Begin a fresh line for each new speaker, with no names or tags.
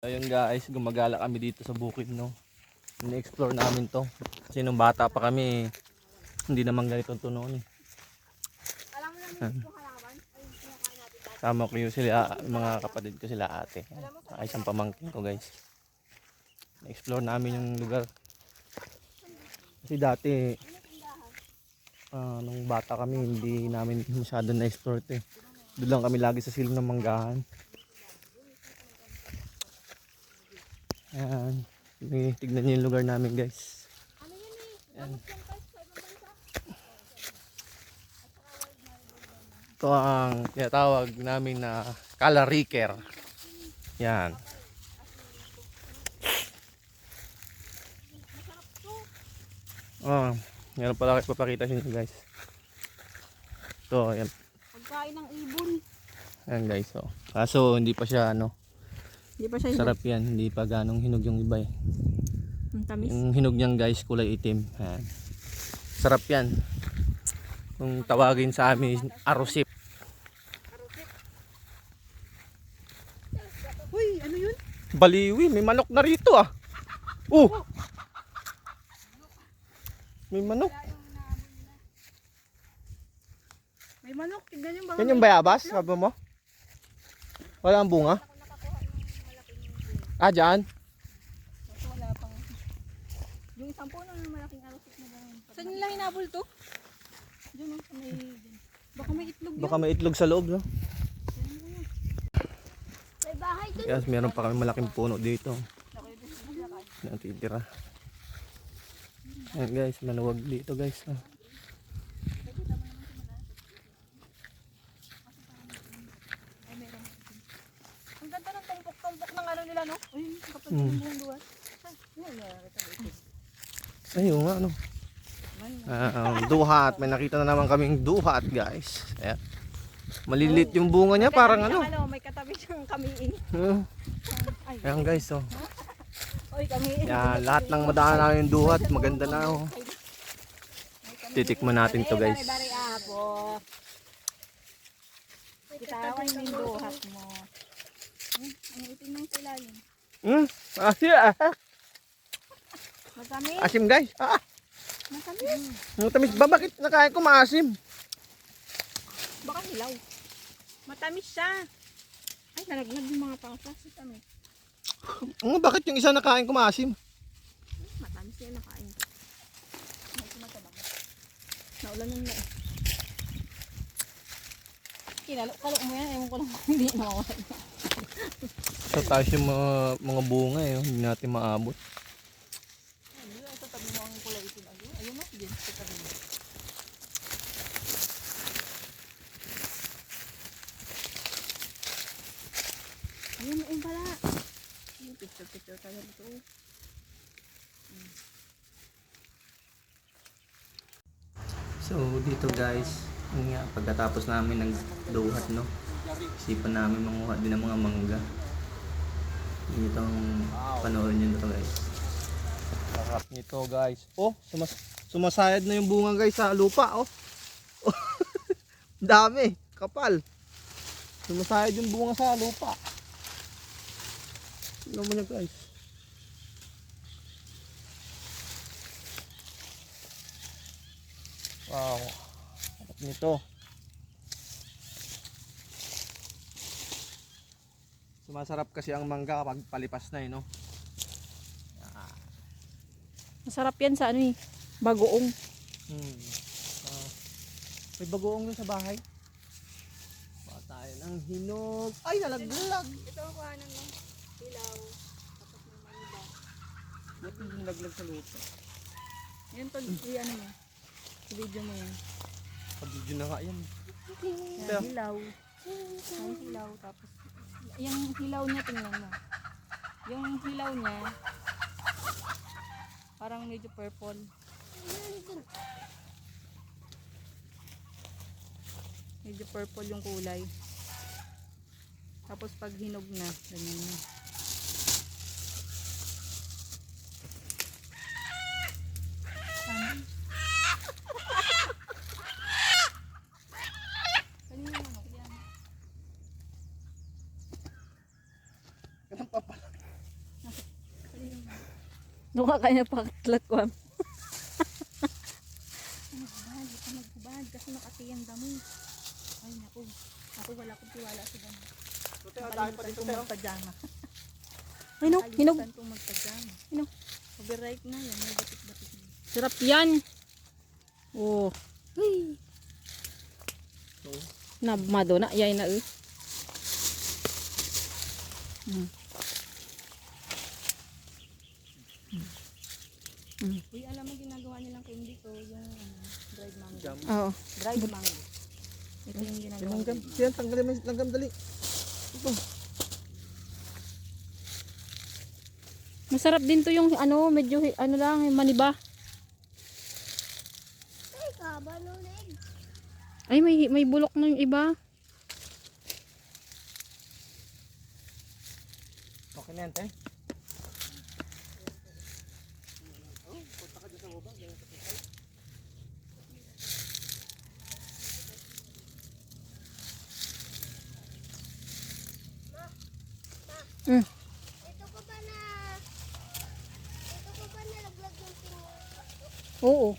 Ayun guys, gumagala kami dito sa bukid, no. Ini-explore namin to. Kasi nung bata pa kami, hindi naman ganito to noon eh.
Alam mo naman yung halaman? Ay, kinakain natin dati.
Sama ko yung sila, mga kapatid ko sila ate. Ay, isang pamangkin ko guys. Na-explore namin yung lugar. Kasi dati, nung bata kami, hindi namin masyado na-explore to eh. Doon lang kami lagi sa silong ng manggahan. Ayan. Tignan niyo yung lugar namin guys.
Ano yun eh?
Ayan.
Tapos yung guys, sa ibang bansa.
Ito ang tinatawag namin na Kalariker. Yan. Meron pala kayo papakita sa inyo guys. Ito, yan.
Pagkain ng ibon.
Yan guys. Oh. Kaso hindi pa siya
Hindi pa siya
sarap yan. Hindi pa ganong hinog yung iba eh.
Ang tamis.
Yung hinog niyan guys, kulay itim. Yan. Sarap yan. Kung tawagin sa amin, arusip.
Uy, ano yun?
Baliwi, may manok na rito ah. Oh! May manok.
May manok. Tignan yung
Yan yung bayabas, sabi mo? Wala ang bunga? Ah, dyan?
Wala pang. Yung isang puno ng malaking arosik na gano'n. Saan nila hinabol to? Diyan oh, may... Baka may itlog yun.
Baka may itlog sa loob, no?
May bahay dun.
Yes, meron pa kami malaking puno dito. Natitira. Ayan guys, maluwag dito guys. Oh.
Ang ganda ng tumpok-tumpok ng ano nila, no? Ay, kapag yung buong duwan. Ay, yun, nakita dito.
Ayun nga, ano. Duhat. May nakita na naman kaming duhat guys. Ayan. Malilit yung bunga niya, parang ano.
May katabi siyang kamiing.
Ayan guys, oh.
Oy, kamiing.
Yan, lahat ng madaan namin yung duhat. Maganda na, oh. Titikman natin to guys.
Bari apo. Kitawan yung duhat mo. Ang itim ng silalim.
Asim,
Matamis.
asim guys.
Matamis.
Matamis ba? Bakit nakain ko maasim?
Baka hilaw. Matamis siya. Ay, nalaglag yung mga pangsa. Matamis.
Bakit yung isa nakain ko maasim?
Matamis yan nakain. May tumatabang. Naulan yung na eh. Kalo mo yan. Ewan ko lang kung hindi nawawala.
Sa taas yung mga bunga eh. Hindi natin maabot.
Ayun, sa tabi mo ang kulay itim. Ayun mo, din sa tabi mo. Ayun, ayun pala. Ayun, picture tayo dito.
So dito guys, yun nga, pagkatapos namin nagduhat, no, isipan namin manguha din ng mga mangga. Itong panoorin nyo na to guys. Sarap nito guys. Oh, sumasayad na yung bunga guys sa lupa. Oh, dami, kapal. Sumasayad yung bunga sa lupa. Tignan mo nyo guys. Wow, sarap nito. Sumasarap kasi ang mangga kapag palipas na no.
Masarap yan sa ano eh. Bagoong.
May bagoong dun sa bahay. Baka tayo ng hinog. Ay, nalaglag.
Ito ang kuhanan mo. Ilaw. Tapos ng manila.
Ba't yung nalaglag sa lupa?
Yan to, ano mo. Video mo yan.
Pag-video na nga yan.
Yan, hilaw. Ang hilaw. Tapos, yung hilaw niya, tingnan mo. Yung hilaw niya, parang medyo purple. Medyo purple yung kulay. Tapos pag hinog na, ganyan na. Kanina naman, yan.
Ganun pa pala.
Doon ka kaya pakatlat ko.
Magbubad, ito magbubad kasi makatiyang damo. Ay naku, ako wala akong tiwala sa damo. Nakalimutan kong magpajama.
Ay no, hinog.
Nakalimutan kong magpajama.
Hinog.
Overripe na yan, may batik-batik na.
Sarap yan. Oh. Uy. Nabmado na. Yay na eh.
Uy, alam mo ginagawa nilang candy ko, yung dried mango.
Oo.
Dried mango. Ito yung ginagawa
Langgam.
nila.
Siyan, tanggalin mo yung langgam dali.
Masarap din to yung ano, medyo ano lang, yung maniba. Ay, may bulok na yung iba.
Okay na yan, te.
Mm.
Ito ko ba nalaglag yung pinag?
Oo.